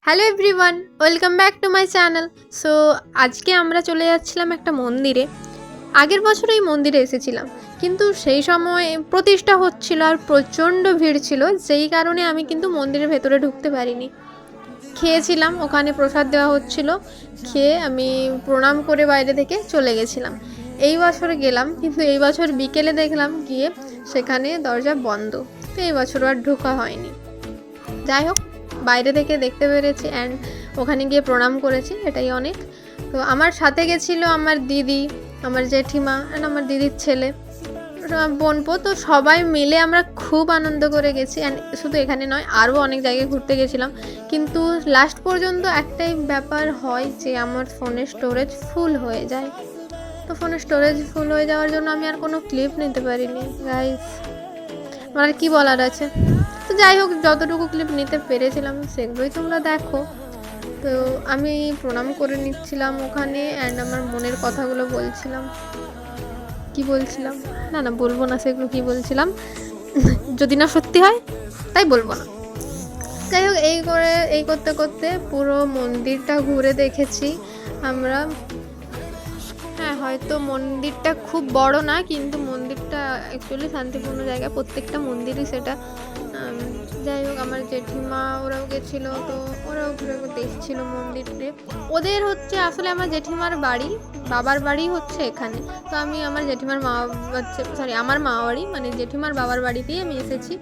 Hello everyone, welcome back to my channel. So আজকে আমরা চলে যাচ্ছিলাম একটা মন্দিরে। আগের বছর এই মন্দিরে এসেছিলাম, কিন্তু সেই সময় প্রতিষ্ঠা হচ্ছিল আর প্রচণ্ড ভিড় ছিল, যেই কারণে আমি কিন্তু মন্দিরের ভেতরে ঢুকতে পারিনি। খেয়েছিলাম, ওখানে প্রসাদ দেওয়া হচ্ছিল, খেয়ে আমি প্রণাম করে বাইরে থেকে চলে গেছিলাম। এই বছর গেলাম, কিন্তু এই বছর বিকেলে দেখলাম গিয়ে সেখানে দরজা বন্ধ, তো এই বছর আর ঢোকা হয়নি। যাই হোক, বাইরে থেকে দেখতে পেরেছি অ্যান্ড ওখানে গিয়ে প্রণাম করেছি, এটাই অনেক। তো আমার সাথে গেছিলো আমার দিদি, আমার জেঠিমা অ্যান্ড আমার দিদির ছেলে, বোনপো। তো সবাই মিলে আমরা খুব আনন্দ করে গেছি। অ্যান্ড শুধু এখানে নয়, আরও অনেক জায়গায় ঘুরতে গেছিলাম, কিন্তু লাস্ট পর্যন্ত একটাই ব্যাপার হয় যে আমার ফোনের স্টোরেজ ফুল হয়ে যায়। তো ফোনের স্টোরেজ ফুল হয়ে যাওয়ার জন্য আমি আর কোনো ক্লিপ নিতে পারিনি গাইস। আমার আর কী বলার আছে। তো যাই হোক, যতটুকু ক্লিপ নিতে পেরেছিলাম সেগুলোই তোমরা দেখো। তো আমি প্রণাম করে নিচ্ছিলাম ওখানে অ্যান্ড আমার মনের কথাগুলো বলছিলাম। কি বলছিলাম, না বলবো না সেগুলো, কি বলছিলাম যদি না সত্যি হয় তাই বলবো না। যাই হোক, এই করতে করতে পুরো মন্দিরটা ঘুরে দেখেছি আমরা। হ্যাঁ, হয়তো মন্দিরটা খুব বড় না, কিন্তু মন্দিরটা অ্যাকচুয়ালি শান্তিপূর্ণ জায়গা, প্রত্যেকটা মন্দিরই সেটা। যাই হোক, আমার জেঠিমা ওরাও গেছিলো, তো ওরাও ঘুরে দেখছিল মন্দিরটা। ওদের হচ্ছে আসলে আমার জেঠিমার বাড়ি, বাবার বাড়ি হচ্ছে এখানে। তো আমি আমার জেঠিমার মা হচ্ছে, সরি, আমার মা বাড়ি মানে জেঠিমার বাবার বাড়িতেই আমি এসেছি।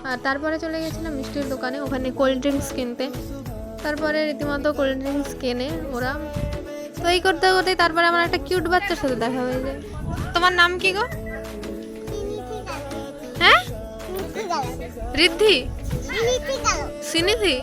আর তারপরে চলে গেছিলাম মিষ্টির দোকানে, ওখানে কোল্ড ড্রিঙ্কস কিনতে। তারপরে রীতিমতো কোল্ড ড্রিঙ্কস কেনে ওরা। তো এই করতে করতে তারপরে আমার একটা কিউট বাচ্চার সাথে দেখা হয়ে যায়। তোমার নাম কি গো? হ্যাঁ, রিদ্ধি, সিনিধি।